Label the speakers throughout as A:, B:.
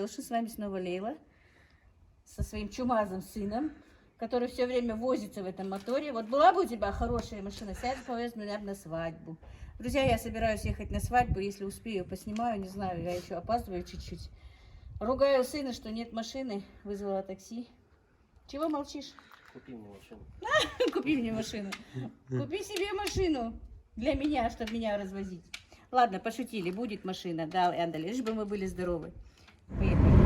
A: Алешу. С вами снова Лейла со своим чумазым сыном, который все время возится в этом моторе. Вот была бы у тебя хорошая машина, сядь, повез меня на свадьбу. Друзья, я собираюсь ехать на свадьбу, если успею, поснимаю, не знаю, я еще опаздываю чуть-чуть. Ругаю сына, что нет машины, вызвала такси. Чего молчишь?
B: Купи мне машину.
A: Купи мне машину. Купи себе машину для меня, чтобы меня развозить. Ладно, пошутили, будет машина, да, Эндаль, лишь бы мы были здоровы. Поехали.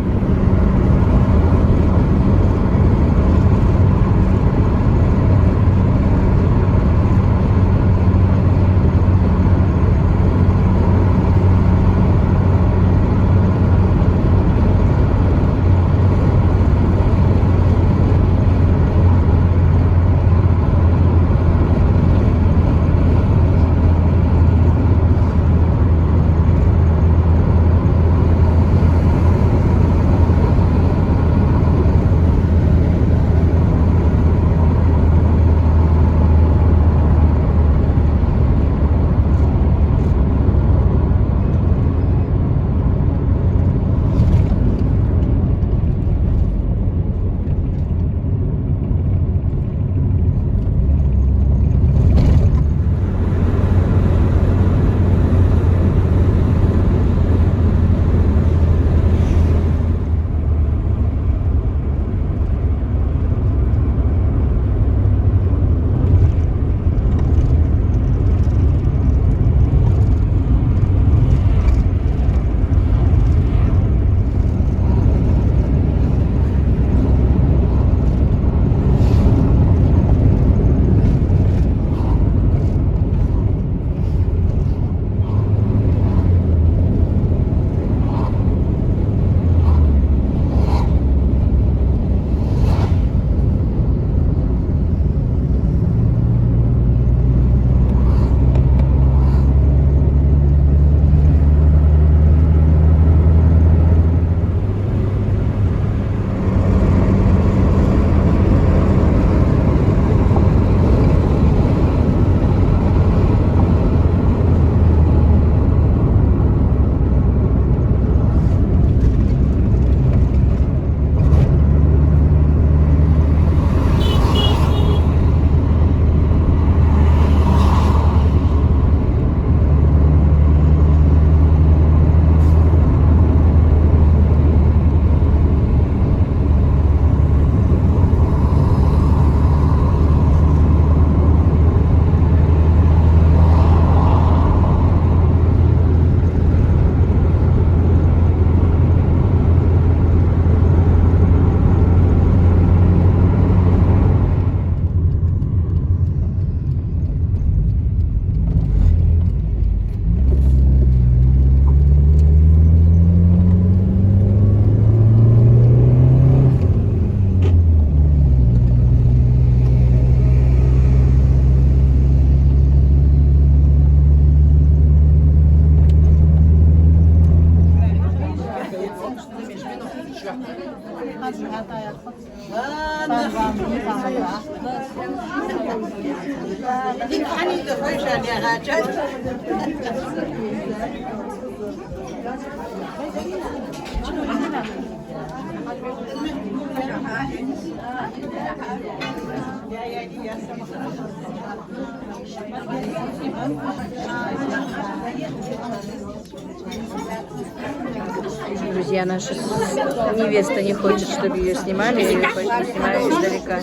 A: Друзья, наша невеста не хочет, чтобы ее снимали, и поэтому снимаю издалека.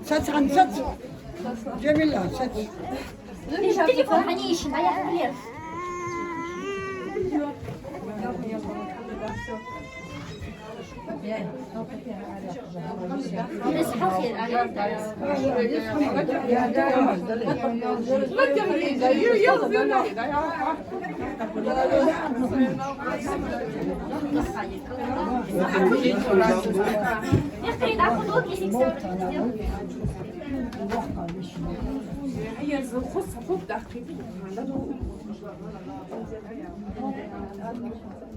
C: Saç hani saç. Cemila saç.
D: Телефон, они ищут, а я хлеб. نصحى خير يخري ناخذ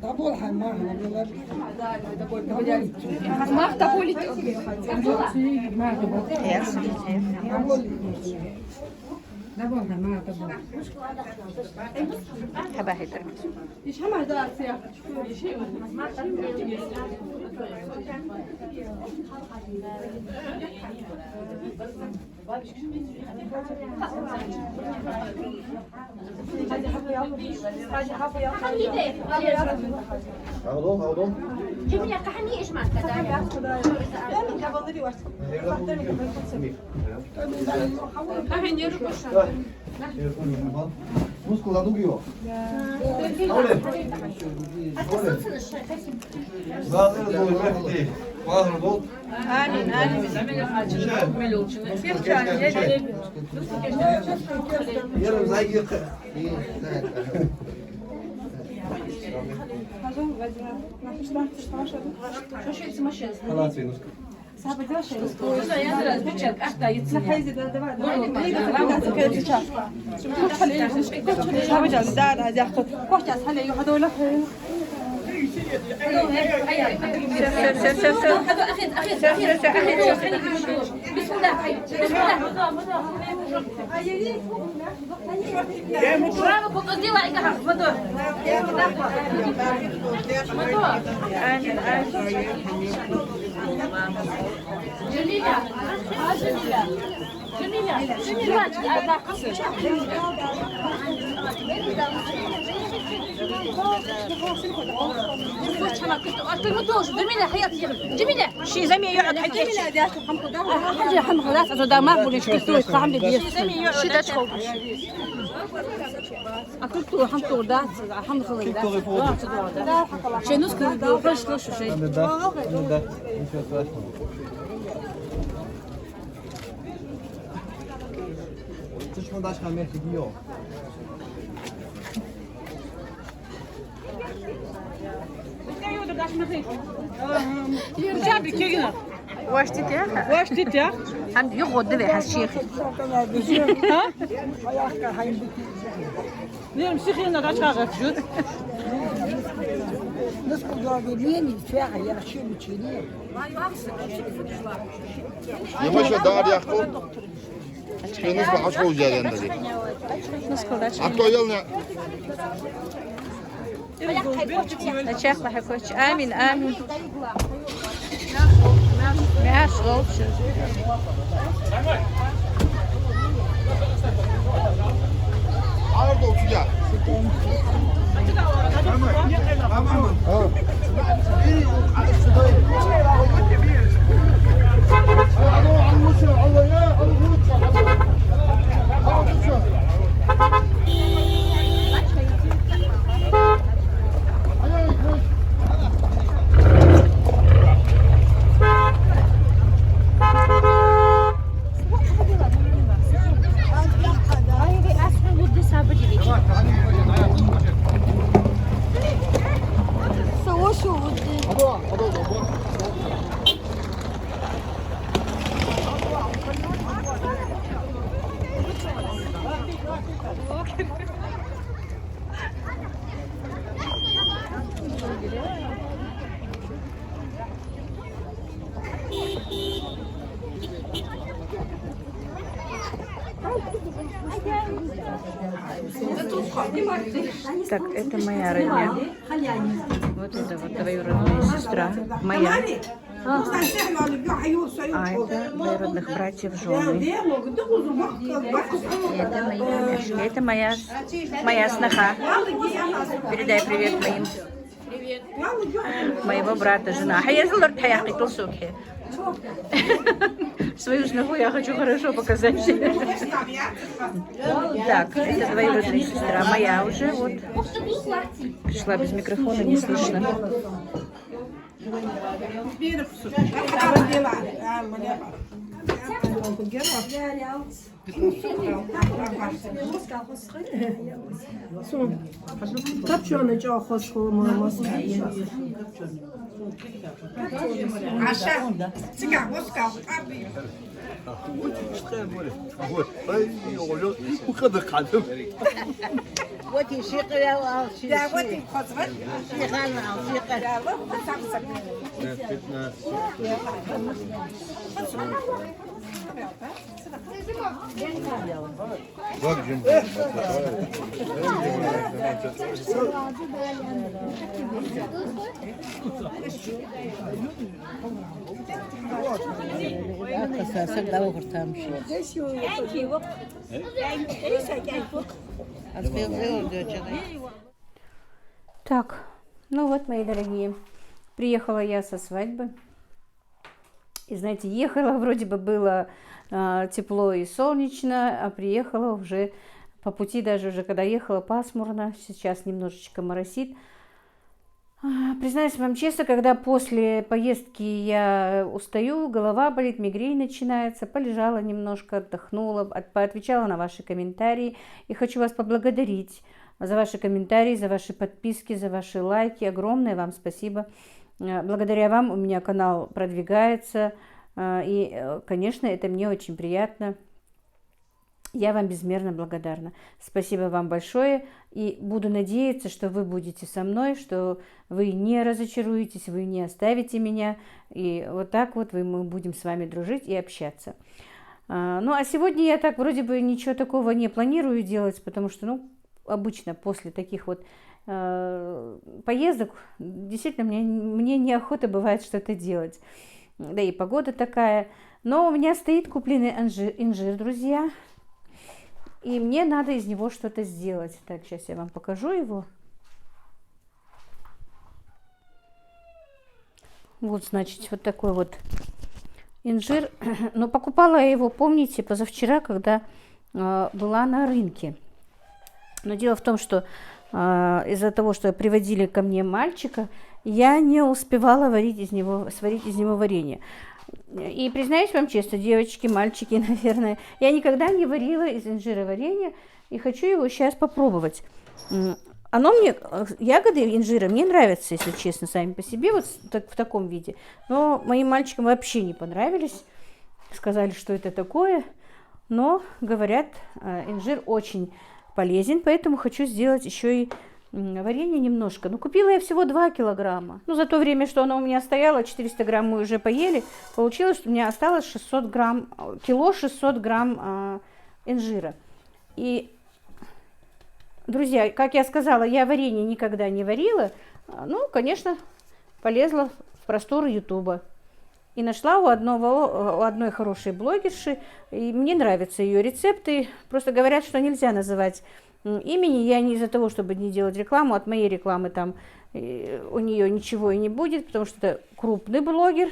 C: Tabul hamam.
A: حبا هيدا
B: Pardon.
D: جميلة كحني ايش معك
B: Muskula dugiyor. Zaten dolu mehdi. Bahar dolu. Yarım zayıf. Halat ve nuska.
D: جميلة
A: شي زمي يقعد حكي حاجة حمخ ده ما بقول ايش كنتوا صاحب لي شي ده شو أكلتوا حمتوا ده حمخ ده شي نسكر فرش فرش شي
B: Coś mu dać hamie chybiło.
A: واش تتيا عند يغد ده هالشيخ
E: نعم شيخي أنا قاعد شغال جود.
C: Nasıl gördüğünü fiyaka yarışıyor mu çiğniyor?
F: يمشي دار ياخذ بالنسبة حشو جاي عندي عطوا يلنا
A: الشيخ بحكوش آمين آمين معاش غلط
F: عرضوا وشجع
A: Так, это моя родня. Вот это вот двоюродная сестра моя. А это двоюродных братьев жены. И это мои племяшки. Это моя сноха. Передай привет моим. Моего брата жена. Свою сноху я хочу хорошо показать. Так, это двоюродная сестра моя уже. Вот. Пришла без микрофона, не слышно.
G: Копченый чего хочешь, мама?
C: Вот и шикаря, вот и всегда угортам
A: Так, ну вот, мои дорогие, приехала я со свадьбы. И знаете, ехала, вроде бы было тепло и солнечно, а приехала уже по пути, даже уже когда ехала, пасмурно. Сейчас немножечко моросит. Признаюсь вам честно, когда после поездки я устаю, голова болит, мигрень начинается, полежала немножко, отдохнула, поотвечала на ваши комментарии. И хочу вас поблагодарить за ваши комментарии, за ваши подписки, за ваши лайки. Огромное вам спасибо. Благодаря вам у меня канал продвигается. И, конечно, это мне очень приятно. Я вам безмерно благодарна. Спасибо вам большое. И буду надеяться, что вы будете со мной, что вы не разочаруетесь, вы не оставите меня. И вот так вот мы будем с вами дружить и общаться. Ну, а сегодня я так вроде бы ничего такого не планирую делать, потому что, ну, обычно после таких вот поездок действительно мне неохота бывает что-то делать. Да и погода такая. Но у меня стоит купленный инжир, друзья. И мне надо из него что-то сделать. Так, сейчас я вам покажу его. Вот, значит, вот такой вот инжир. Но покупала я его, помните, позавчера, когда была на рынке. Но дело в том, что из-за того, что приводили ко мне мальчика, я не успевала сварить из него варенье. И признаюсь вам честно, девочки, мальчики, наверное, я никогда не варила из инжира варенье, и хочу его сейчас попробовать. Оно мне, ягоды инжира мне нравятся, если честно, сами по себе, вот в таком виде. Но моим мальчикам вообще не понравились, сказали, что это такое. Но, говорят, инжир очень полезен, поэтому хочу сделать еще и варенье немножко. Ну, купила я всего 2 килограмма. Ну, за то время, что оно у меня стояло, 400 грамм мы уже поели, получилось, что у меня осталось 600 грамм, кило 600 грамм инжира. И, друзья, как я сказала, я варенье никогда не варила. Ну, конечно, полезла в просторы Ютуба. И нашла у одной хорошей блогерши, и мне нравятся ее рецепты. Просто говорят, что нельзя называть имени. Я не из-за того, чтобы не делать рекламу, от моей рекламы там у нее ничего и не будет, потому что это крупный блогер.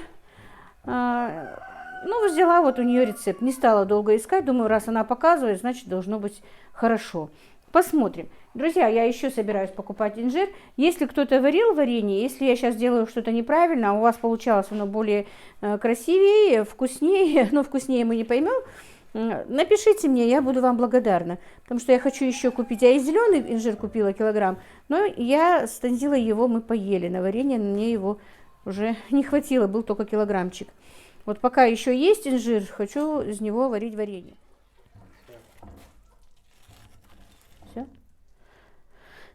A: Ну, взяла вот у нее рецепт, не стала долго искать, думаю, раз она показывает, значит, должно быть хорошо. Посмотрим. Друзья, я еще собираюсь покупать инжир. Если кто-то варил варенье, если я сейчас делаю что-то неправильно, а у вас получалось оно более красивее, вкуснее, но вкуснее мы не поймем, напишите мне, я буду вам благодарна. Потому что я хочу еще купить, я и зеленый инжир купила килограмм, но я с Танзилой его мы поели на варенье, мне его уже не хватило, был только килограммчик. Вот пока еще есть инжир, хочу из него варить варенье. Все.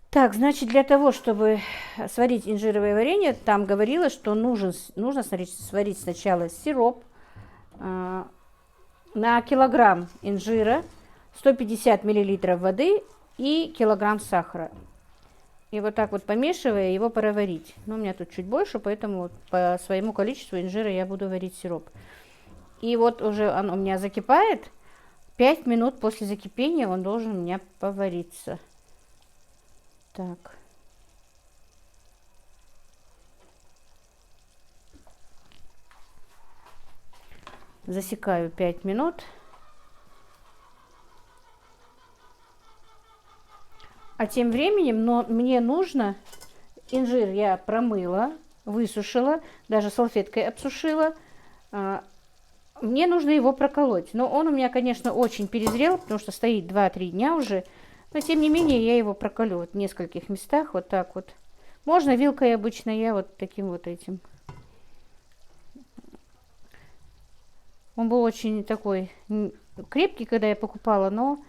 A: Так, значит, для того, чтобы сварить инжировое варенье, там говорилось, что нужно сварить сначала сироп на килограмм инжира, 150 миллилитров воды и килограмм сахара. И вот так вот помешивая, его пора варить. Но у меня тут чуть больше, поэтому вот по своему количеству инжира я буду варить сироп. И вот уже он у меня закипает. 5 минут после закипения он должен у меня повариться. Так. Засекаю 5 минут. А тем временем мне нужно, инжир я промыла высушила, даже салфеткой обсушила. Мне нужно его проколоть. Но он у меня, конечно, очень перезрел, потому что стоит 2-3 дня уже. Но, тем не менее, я его проколю вот в нескольких местах, вот так вот. Можно вилкой обычно, я вот таким вот этим. Он был очень такой крепкий, когда я покупала, но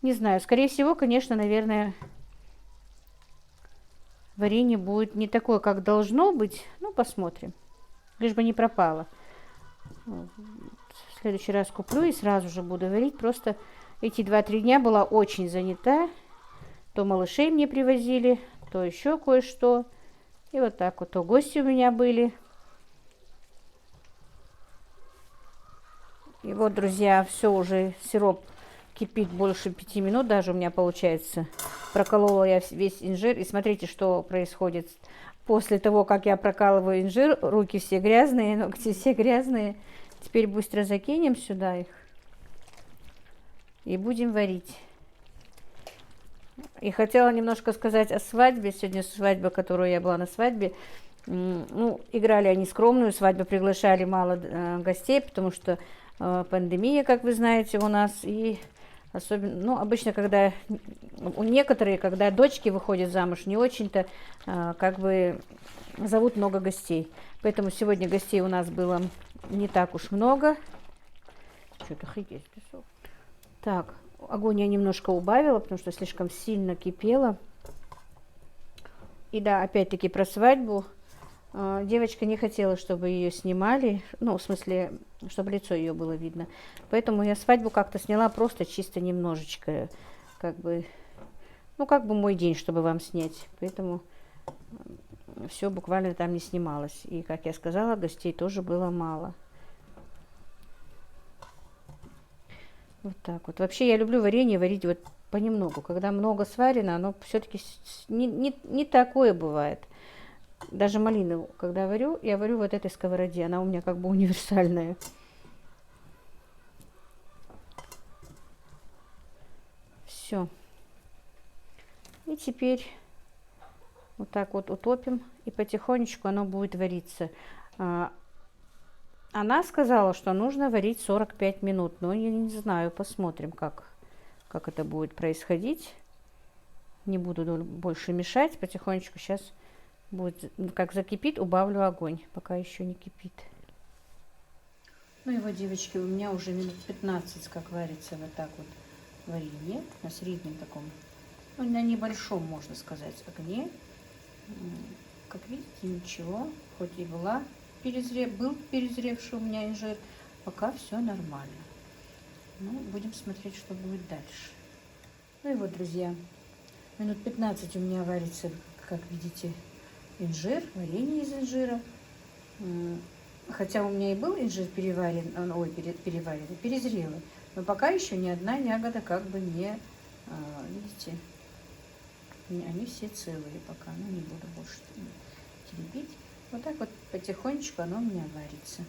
A: не знаю. Скорее всего, конечно, наверное, варенье будет не такое, как должно быть. Ну, посмотрим. Лишь бы не пропало. В следующий раз куплю и сразу же буду варить. Просто эти 2-3 дня была очень занята. То малышей мне привозили, то еще кое-что. И вот так вот. То гости у меня были. И вот, друзья, все уже, сироп кипит больше 5 минут, даже у меня получается. Проколола я весь инжир. И смотрите, что происходит после того, как я прокалываю инжир. Руки все грязные, ногти все грязные. Теперь быстро закинем сюда их. И будем варить. И хотела немножко сказать о свадьбе. Сегодня свадьба, которую я была на свадьбе. Ну, играли они скромную свадьбу, приглашали мало гостей, потому что пандемия, как вы знаете, у нас. И особенно, ну, обычно, когда у некоторых, когда дочки выходят замуж, не очень-то как бы зовут много гостей. Поэтому сегодня гостей у нас было не так уж много. Что-то хрипеть песок. Так, огонь я немножко убавила, потому что слишком сильно кипело. И да, опять-таки про свадьбу. Девочка не хотела, чтобы ее снимали, ну, в смысле, чтобы лицо ее было видно. Поэтому я свадьбу как-то сняла просто чисто немножечко, как бы, ну, как бы мой день, чтобы вам снять. Поэтому все буквально там не снималось. И, как я сказала, гостей тоже было мало. Вот так вот. Вообще я люблю варенье варить вот понемногу. Когда много сварено, оно все-таки не такое бывает. Даже малину, когда варю, я варю вот этой сковороде. Она у меня как бы универсальная. Все. И теперь вот так вот утопим. И потихонечку оно будет вариться. Она сказала, что нужно варить 45 минут. Но я не знаю, посмотрим, как это будет происходить. Не буду больше мешать. Потихонечку сейчас будет, как закипит, убавлю огонь, пока еще не кипит. Ну и вот, девочки, у меня уже минут 15, как варится вот так вот варенье на среднем таком, ну, на небольшом, можно сказать, огне. Как видите, ничего, хоть и был перезревший у меня инжир, пока все нормально. Ну, будем смотреть, что будет дальше. Ну и вот, друзья, минут 15 у меня варится, как видите, инжир, варенье из инжира. Хотя у меня и был инжир перезрелый, но пока еще ни одна ягода как бы не, видите, они все целые пока, ну не буду больше теребить. Вот так вот потихонечку оно у меня варится.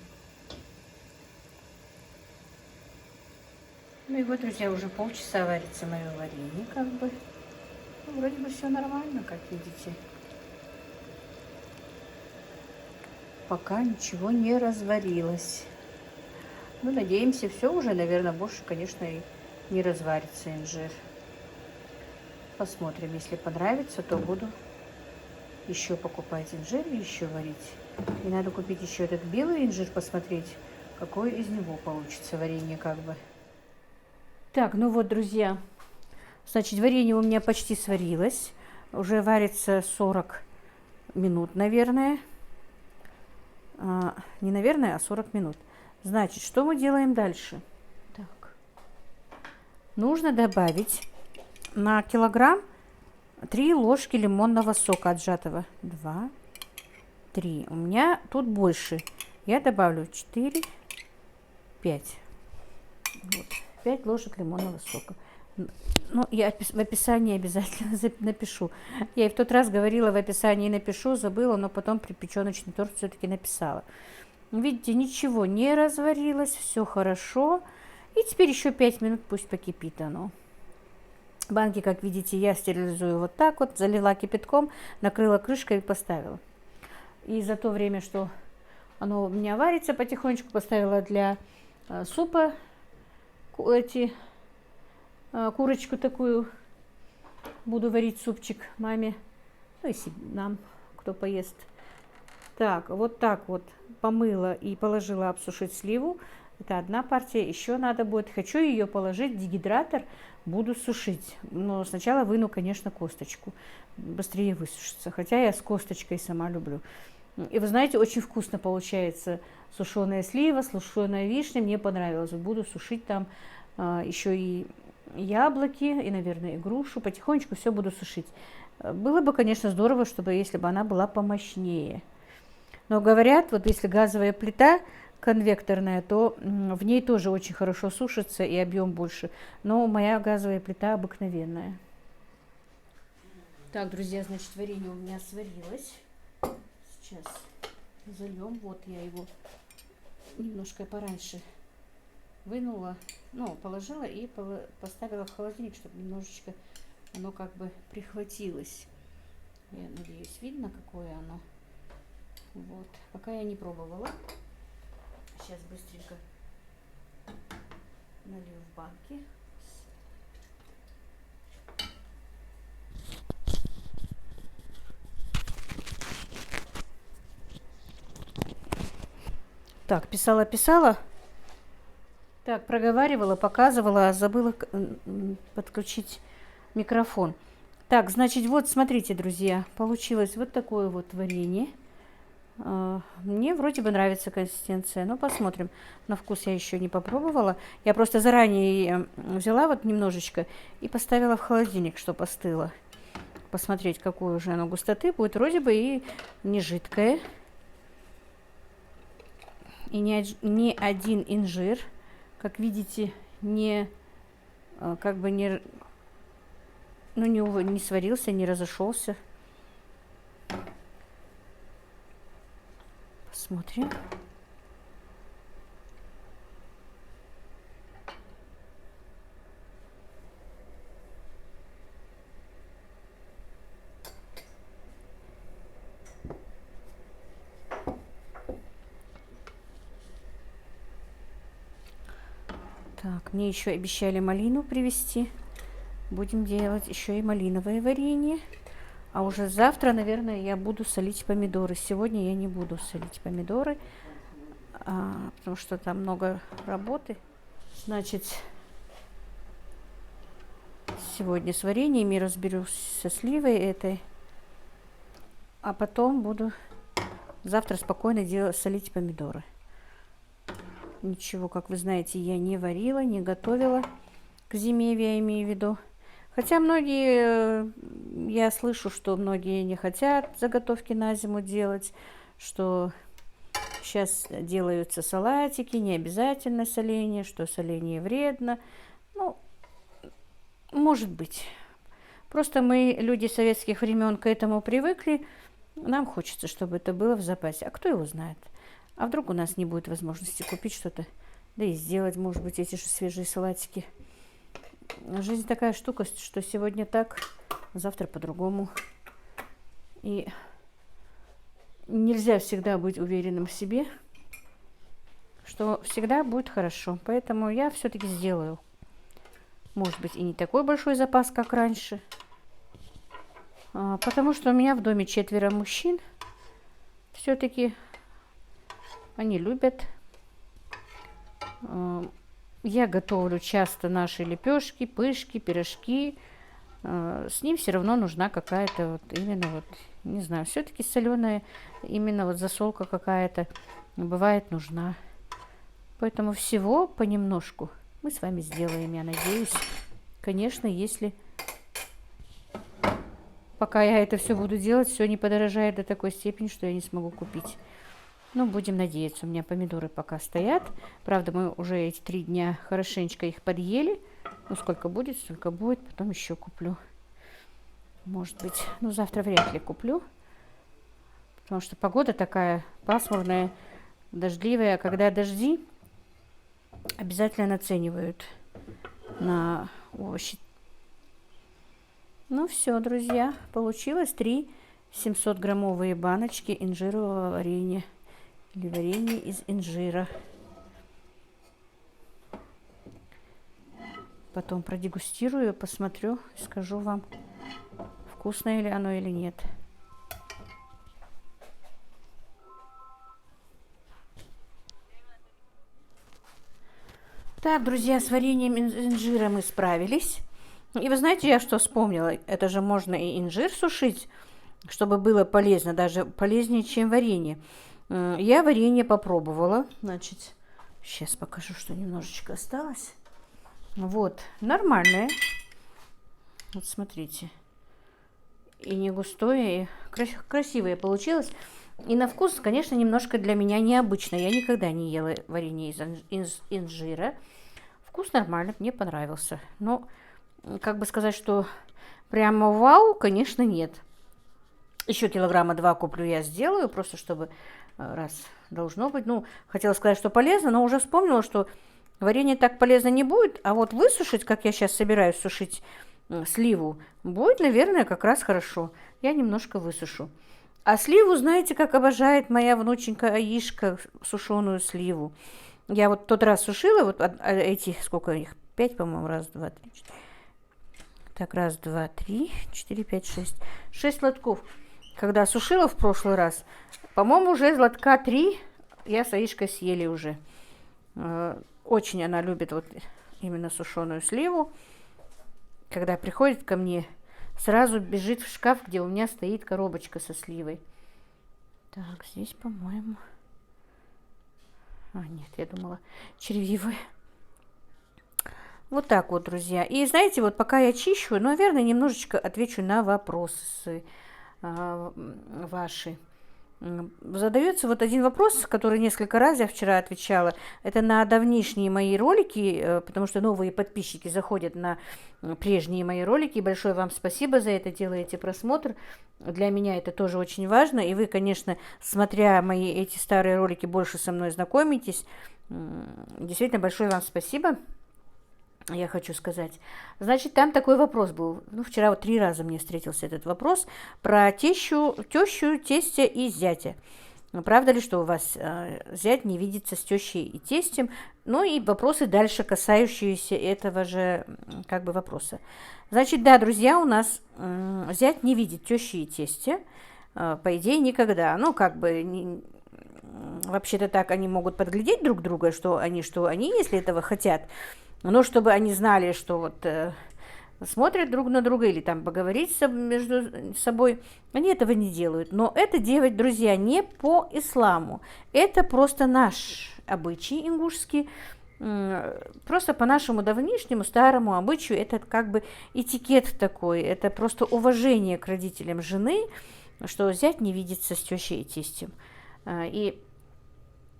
A: Ну и вот, друзья, уже полчаса варится мое варенье, как бы. Ну, вроде бы все нормально, как видите. Пока ничего не разварилось. Ну, надеемся, все уже, наверное, больше, конечно, и не разварится инжир. Посмотрим, если понравится, то буду еще покупать инжир и еще варить. И надо купить еще этот белый инжир, посмотреть, какое из него получится варенье, как бы. Так, ну вот, друзья, значит, варенье у меня почти сварилось. Уже варится 40 минут, наверное. Не наверное, а 40 минут. Значит, что мы делаем дальше? Так. Нужно добавить на килограмм 3 ложки лимонного сока отжатого. 2, 3. У меня тут больше. Я добавлю 4, 5. Вот. 5 ложек лимонного сока. Ну, я в описании обязательно напишу. Я и в тот раз говорила, в описании напишу, забыла, но потом при печеночный торт все-таки написала. Видите, ничего не разварилось, все хорошо. И теперь еще 5 минут пусть покипит оно. Банки, как видите, я стерилизую вот так вот, залила кипятком, накрыла крышкой и поставила. И за то время, что оно у меня варится, потихонечку поставила для супа курочку такую. Буду варить супчик маме, ну и нам, кто поест. Так, вот так вот помыла и положила обсушить сливу. Это одна партия, еще надо будет. Хочу ее положить в дегидратор, буду сушить. Но сначала выну, конечно, косточку. Быстрее высушится. Хотя я с косточкой сама люблю. И вы знаете, очень вкусно получается сушеная слива, сушеная вишня. Мне понравилось. Буду сушить там еще и яблоки, и, наверное, и грушу. Потихонечку все буду сушить. Было бы, конечно, здорово, если бы она была помощнее. Но говорят, вот если газовая плита конвекторная, то в ней тоже очень хорошо сушится и объем больше. Но моя газовая плита обыкновенная. Так, друзья, значит, варенье у меня сварилось. Сейчас зальем. Вот я его немножко пораньше вынула, ну, положила и поставила в холодильник, чтобы немножечко оно как бы прихватилось. Я надеюсь, видно, какое оно. Вот, пока я не пробовала. Сейчас быстренько налью в банки. Так, писала. Так, проговаривала, показывала, забыла подключить микрофон. Так, значит, вот, смотрите, друзья, получилось вот такое вот варенье. Мне вроде бы нравится консистенция, но посмотрим. На вкус я еще не попробовала. Я просто заранее взяла вот немножечко и поставила в холодильник, чтобы остыло. Посмотреть, какой уже оно густоты будет. Вроде бы и не жидкое. И не один инжир. Как видите, не сварился, не разошелся. Посмотрим. Так, мне еще обещали малину привезти. Будем делать еще и малиновое варенье. А уже завтра, наверное, я буду солить помидоры. Сегодня я не буду солить помидоры, потому что там много работы. Значит, сегодня с вареньями разберусь со сливой этой. А потом буду завтра спокойно солить помидоры. Ничего, как вы знаете, я не варила, не готовила к зиме, я имею в виду. Хотя многие, я слышу, что многие не хотят заготовки на зиму делать, что сейчас делаются салатики, не обязательно соление, что соление вредно. Ну, может быть. Просто мы, люди советских времен, к этому привыкли. Нам хочется, чтобы это было в запасе. А кто его знает? А вдруг у нас не будет возможности купить что-то, да и сделать, может быть, эти же свежие салатики. Жизнь такая штука, что сегодня так, завтра по-другому. И нельзя всегда быть уверенным в себе, что всегда будет хорошо. Поэтому я все-таки сделаю. Может быть, и не такой большой запас, как раньше. Потому что у меня в доме 4 мужчин. Все-таки они любят. Я готовлю часто наши лепешки, пышки, пирожки. С ним все равно нужна какая-то вот именно вот, не знаю, все-таки соленая, именно вот засолка какая-то бывает нужна. Поэтому всего понемножку мы с вами сделаем, я надеюсь. Конечно, если пока я это все буду делать, все не подорожает до такой степени, что я не смогу купить. Ну, будем надеяться. У меня помидоры пока стоят. Правда, мы уже эти 3 дня хорошенечко их подъели. Ну, сколько будет, столько будет. Потом еще куплю. Может быть, ну, завтра вряд ли куплю. Потому что погода такая пасмурная, дождливая. Когда дожди, обязательно наценивают на овощи. Ну, все, друзья. Получилось 3 700-граммовые баночки инжирового варенья. Или варенье из инжира. Потом продегустирую, посмотрю и скажу вам, вкусное ли оно или нет. Так, друзья, с вареньем из инжира мы справились. И вы знаете, я что вспомнила? Это же можно и инжир сушить, чтобы было полезно, даже полезнее, чем варенье. Я варенье попробовала. Значит, сейчас покажу, что немножечко осталось. Вот, нормальное. Вот смотрите. И не густое, и красивое получилось. И на вкус, конечно, немножко для меня необычно. Я никогда не ела варенье из инжира. Вкус нормальный, мне понравился. Но, как бы сказать, что прямо вау, конечно, нет. Еще килограмма 2 куплю, я сделаю, просто чтобы раз должно быть. Ну, хотела сказать, что полезно, но уже вспомнила, что варенье так полезно не будет. А вот высушить, как я сейчас собираюсь сушить сливу, будет, наверное, как раз хорошо. Я немножко высушу. А сливу, знаете, как обожает моя внученька Аишка, сушеную сливу. Я вот тот раз сушила, вот эти, сколько их, 5, по-моему, раз, два, три, 4. Так, раз, два, три, 4, 5, 6. 6 лотков. Когда сушила в прошлый раз, по-моему, уже лотка 3 я с Аишкой съели уже. Очень она любит вот именно сушеную сливу. Когда приходит ко мне, сразу бежит в шкаф, где у меня стоит коробочка со сливой. Так, здесь, по-моему... А, нет, я думала, червивые. Вот так вот, друзья. И знаете, вот пока я чищу, наверное, немножечко отвечу на вопросы ваши. Задается вот один вопрос, который несколько раз я вчера отвечала. Это на давнишние мои ролики, потому что новые подписчики заходят на прежние мои ролики. Большое вам спасибо за это, делаете просмотр. Для меня это тоже очень важно. И вы, конечно, смотря мои эти старые ролики, больше со мной знакомитесь. Действительно, большое вам спасибо. Я хочу сказать. Значит, там такой вопрос был. Ну, вчера вот 3 раза мне встретился этот вопрос про тещу, тестя и зятя. Правда ли, что у вас зять не видится с тещей и тестем? Ну и вопросы дальше, касающиеся этого же как бы вопроса. Значит, да, друзья, у нас зять не видит тещи и тестя, по идее, никогда. Ну, как бы, вообще-то так они могут подглядеть друг друга, что они, если этого хотят. Но чтобы они знали, что вот смотрят друг на друга или там поговорить между собой, они этого не делают. Но это делать, друзья, не по исламу. Это просто наш обычай ингушский. Просто по нашему давнишнему старому обычаю это как бы этикет такой. Это просто уважение к родителям жены, что зять не видится с тещей и тестем. И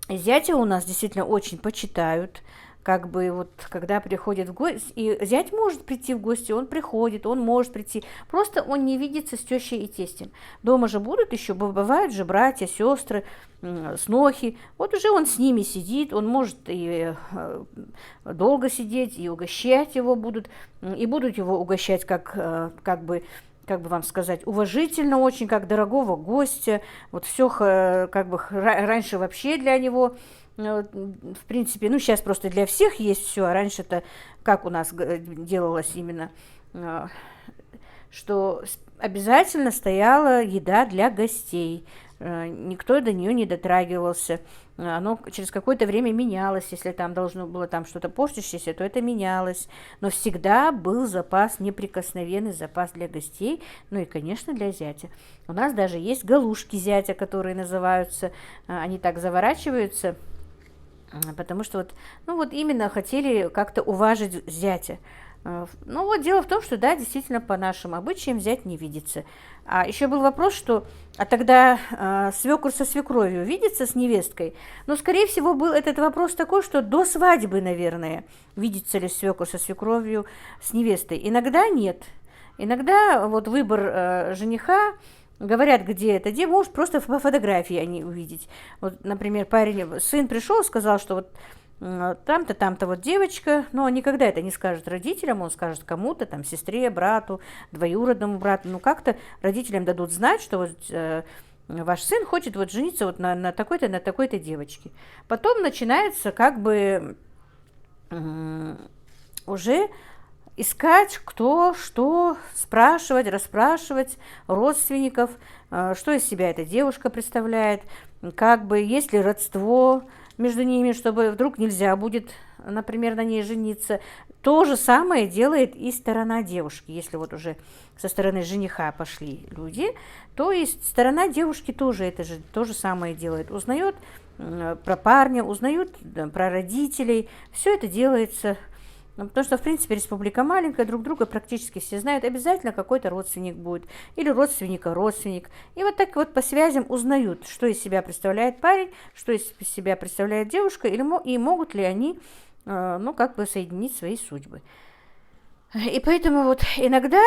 A: зятя у нас действительно очень почитают. Как бы вот, когда приходит в гости, и зять может прийти в гости, он приходит, он может прийти, просто он не видится с тещей и тестем. Дома же будут еще, бывают же братья, сестры, снохи, вот уже он с ними сидит, он может и долго сидеть, и угощать его будут, и будут его угощать как бы вам сказать, уважительно очень, как дорогого гостя, вот все как бы раньше вообще для него... В принципе, ну, сейчас просто для всех есть все, а раньше-то, как у нас делалось именно, что обязательно стояла еда для гостей, никто до нее не дотрагивался, оно через какое-то время менялось, если там должно было там что-то портящееся, то это менялось, но всегда был запас, неприкосновенный запас для гостей, ну и, конечно, для зятя. У нас даже есть галушки зятя, которые называются, они так заворачиваются, потому что вот, ну вот именно хотели как-то уважить зятя. Ну вот дело в том, что да, действительно по нашим обычаям зять не видится. А еще был вопрос, что тогда свекор со свекровью видится с невесткой. Но, скорее всего, был этот вопрос такой, что до свадьбы, наверное, видится ли свекор со свекровью с невестой. Иногда нет. Иногда вот выбор жениха, говорят, где это, где может просто по фотографии они увидеть. Вот, например, сын пришел, сказал, что вот там-то вот девочка, но он никогда это не скажет родителям, он скажет кому-то, там, сестре, брату, двоюродному брату, ну, как-то родителям дадут знать, что вот ваш сын хочет вот жениться вот на такой-то девочке. Потом начинается как бы уже искать, кто, что, спрашивать, расспрашивать родственников, что из себя эта девушка представляет, как бы, есть ли родство между ними, чтобы вдруг нельзя будет, например, на ней жениться. То же самое делает и сторона девушки. Если вот уже со стороны жениха пошли люди, то и сторона девушки тоже это же то же самое делает. Узнает про парня, узнают про родителей. Все это делается, потому что, в принципе, республика маленькая, друг друга практически все знают. Обязательно какой-то родственник будет, или родственника родственник. И вот так вот по связям узнают, что из себя представляет парень, что из себя представляет девушка, и могут ли они, ну, как бы соединить свои судьбы. И поэтому вот иногда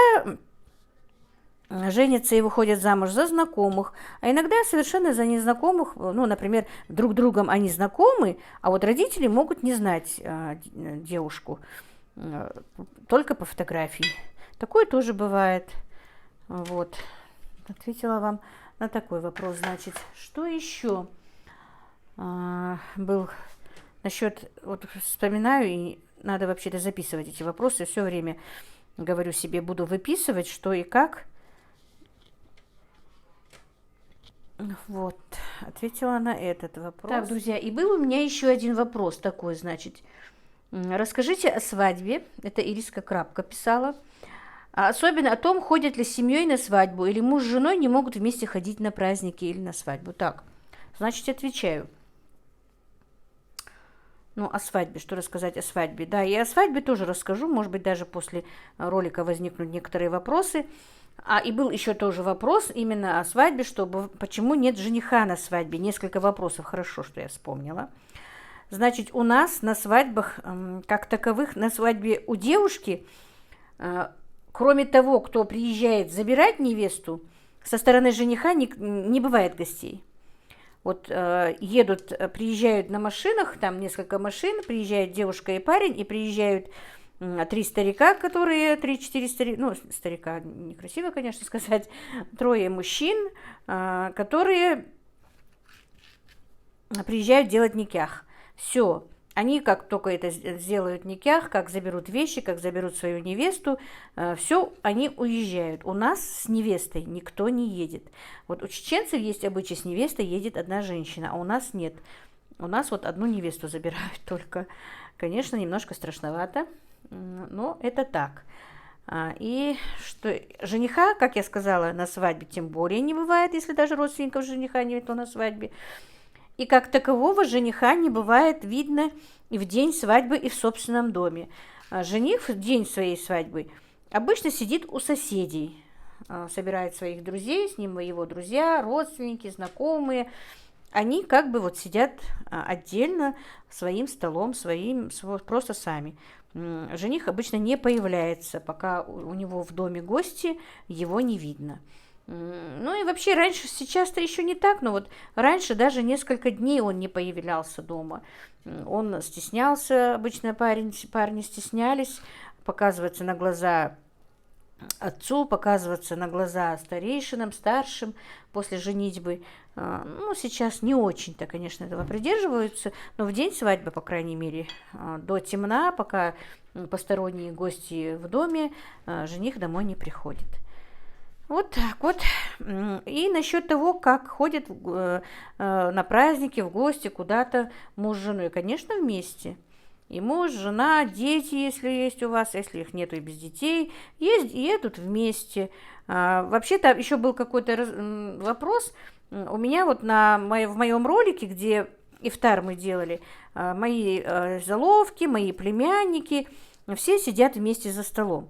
A: женятся и выходят замуж за знакомых, а иногда совершенно за незнакомых, ну, например, друг другом они знакомы, а вот родители могут не знать девушку только по фотографии. Такое тоже бывает. Вот. Ответила вам на такой вопрос. Значит, что еще был насчет, вот вспоминаю, и надо вообще-то записывать эти вопросы, все время говорю себе, буду выписывать, что и как. Вот, ответила на этот вопрос. Так, друзья, и был у меня еще один вопрос такой, значит. Расскажите о свадьбе. Это Ириска Крапка писала. Особенно о том, ходят ли с семьей на свадьбу, или муж с женой не могут вместе ходить на праздники или на свадьбу. Так, значит, отвечаю. Ну, о свадьбе, что рассказать о свадьбе? Да, и о свадьбе тоже расскажу, может быть, даже после ролика возникнут некоторые вопросы. И был еще тоже вопрос именно о свадьбе, почему нет жениха на свадьбе. Несколько вопросов, хорошо, что я вспомнила. Значит, у нас на свадьбах, как таковых, на свадьбе у девушки, кроме того, кто приезжает забирать невесту, со стороны жениха не бывает гостей. Вот приезжают на машинах, там несколько машин, приезжает девушка и парень, и приезжают 3 старика, которые, 3-4 старика, ну, старика, некрасиво, конечно, сказать, 3 мужчин, которые приезжают делать никях. Все. Они, как только это сделают никях, как заберут вещи, как заберут свою невесту, все, они уезжают. У нас с невестой никто не едет. Вот у чеченцев есть обычай, с невестой едет одна женщина, а у нас нет. У нас вот одну невесту забирают только. Конечно, немножко страшновато, но это так. И что жениха, как я сказала, на свадьбе тем более не бывает, если даже родственников жениха нет на свадьбе. И как такового жениха не бывает видно и в день свадьбы, и в собственном доме. Жених в день своей свадьбы обычно сидит у соседей, собирает своих друзей, с ним его друзья, родственники, знакомые. Они как бы вот сидят отдельно своим столом, просто сами. Жених обычно не появляется, пока у него в доме гости, его не видно. Ну и вообще раньше, сейчас-то еще не так, но вот раньше даже несколько дней он не появлялся дома. Он стеснялся, обычно парни стеснялись показываться на глаза отцу, показываться на глаза старейшинам, старшим после женитьбы. Ну, сейчас не очень-то, конечно, этого придерживаются, но в день свадьбы, по крайней мере, до темна, пока посторонние гости в доме, жених домой не приходит. Вот так вот. И насчет того, как ходят на праздники, в гости, куда-то муж с женой. Конечно, вместе. И муж, жена, дети, если есть у вас, если их нету и без детей, едут вместе. Вообще-то еще был какой-то вопрос. У меня вот в моем ролике, где ифтар мы делали, мои заловки, мои племянники, все сидят вместе за столом.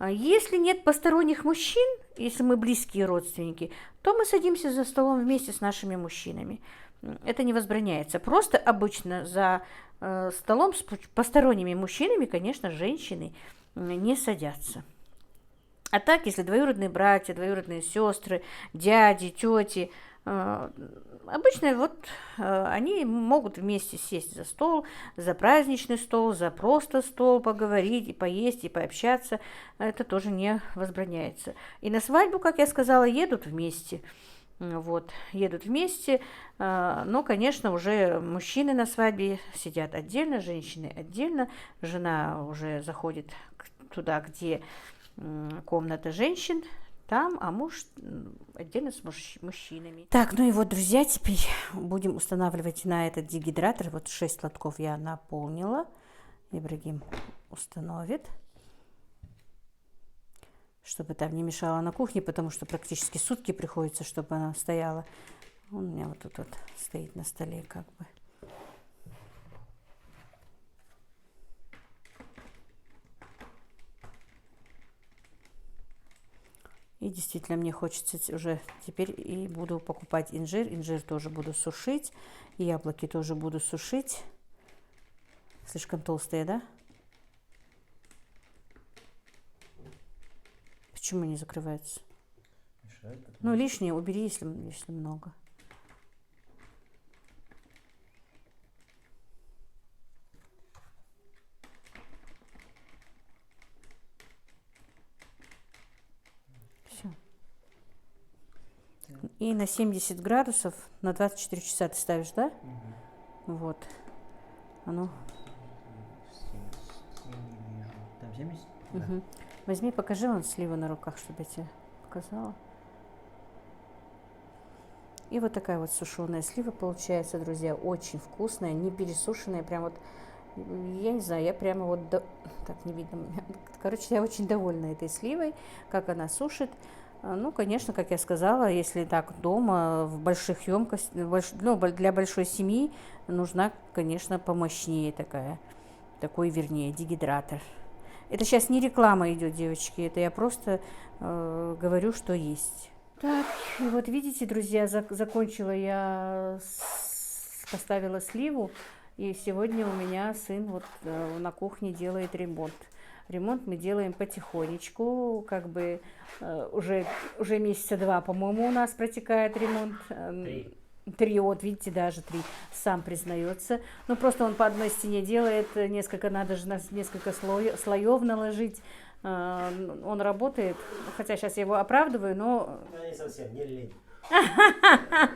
A: Если нет посторонних мужчин, если мы близкие родственники, то мы садимся за столом вместе с нашими мужчинами. Это не возбраняется. Просто обычно за столом с посторонними мужчинами, конечно, женщины не садятся. А так, если двоюродные братья, двоюродные сестры, дяди, тети, Обычно вот они могут вместе сесть за стол, за праздничный стол, за просто стол, поговорить, и поесть, и пообщаться. Это тоже не возбраняется. И на свадьбу, как я сказала, едут вместе. Вот, едут вместе, но, конечно, уже мужчины на свадьбе сидят отдельно, женщины отдельно. Жена уже заходит туда, где комната женщин, там, а муж отдельно с мужчинами. Так, ну и вот, друзья, теперь будем устанавливать на этот дегидратор. Вот 6 лотков я наполнила. Ибрагим установит, чтобы там не мешала на кухне, потому что практически сутки приходится, чтобы она стояла. Он у меня вот тут вот стоит на столе как бы. И действительно мне хочется уже теперь и буду покупать инжир. Инжир тоже буду сушить. И яблоки тоже буду сушить. Слишком толстые, да? Почему не закрывается? Ну, лишнее убери, если много. Все. И на 70 градусов на 24 часа ты ставишь, да? Вот. А ну.
B: Там 70?
A: Угу. Возьми, покажи вон сливы на руках, чтобы я тебе показала. И вот такая вот сушеная слива получается, друзья, очень вкусная, не пересушенная, прям вот, я не знаю, я прямо вот, так, не видно, короче, я очень довольна этой сливой, как она сушит. Ну, конечно, как я сказала, если так дома, в больших емкостях, ну, для большой семьи нужна, конечно, помощнее такой, вернее, дегидратор. Это сейчас не реклама идет, девочки, это я просто говорю, что есть. Так, и вот видите, друзья, закончила я, поставила сливу, и сегодня у меня сын вот на кухне делает ремонт. Ремонт мы делаем потихонечку, как бы уже месяца 2, по-моему, у нас протекает ремонт. 3, вот видите, даже 3, сам признается. Ну, просто он по одной стене делает, надо же несколько слоев наложить. Он работает, хотя сейчас я его оправдываю, но...
H: Не совсем, не лень.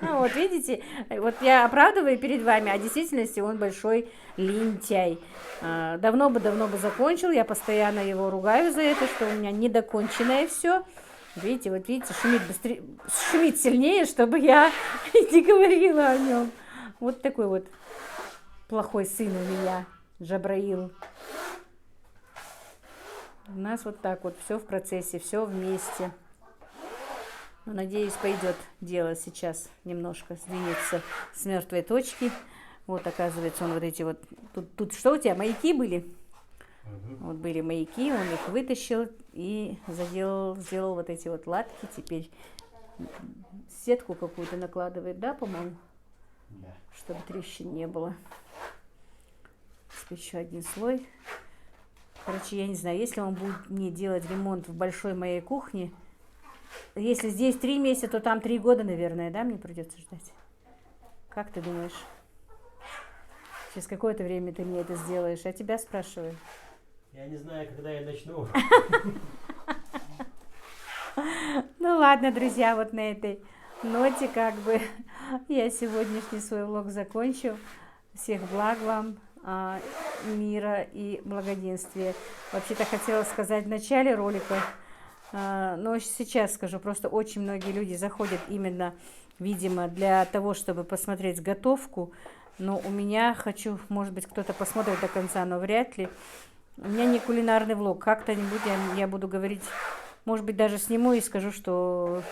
A: Вот видите, вот я оправдываю перед вами, а в действительности он большой лентяй. Давно бы закончил, я постоянно его ругаю за это, что у меня недоконченное все. Видите, вот видите, шумит быстрее, шумит сильнее, чтобы я не говорила о нем. Вот такой вот плохой сын у меня, Джабраил. У нас вот так вот все в процессе, все вместе. Ну, надеюсь, пойдет дело сейчас, немножко сдвинется с мертвой точки. Вот, оказывается, он вот эти вот... Тут что у тебя, маяки были? Вот были маяки, он их вытащил и сделал вот эти вот латки. Теперь сетку какую-то накладывает, да, по-моему? Да. Чтобы трещин не было. Теперь еще один слой. Короче, я не знаю, если он будет мне делать ремонт в большой моей кухне, если здесь 3 месяца, то там 3 года, наверное, да, мне придется ждать. Как ты думаешь? Через какое-то время ты мне это сделаешь? Я тебя спрашиваю.
H: Я не знаю, когда я начну.
A: Ну ладно, друзья, вот на этой ноте как бы я сегодняшний свой влог закончу. Всех благ вам, мира и благоденствия. Вообще-то хотела сказать в начале ролика, но сейчас скажу, просто очень многие люди заходят именно, видимо, для того, чтобы посмотреть готовку. Но у меня может быть, кто-то посмотрит до конца, но вряд ли. У меня не кулинарный влог. Как-то-нибудь я буду говорить, может быть, даже сниму и скажу, что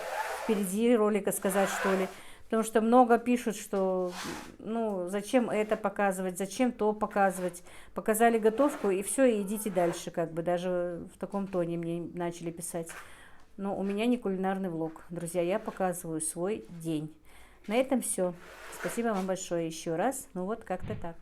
A: впереди ролика сказать, что ли. Потому что много пишут, что, ну, зачем это показывать, зачем то показывать. Показали готовку, и все, и идите дальше, как бы. Даже в таком тоне мне начали писать. Но у меня не кулинарный влог. Друзья, я показываю свой день. На этом все. Спасибо вам большое еще раз. Ну вот, как-то так.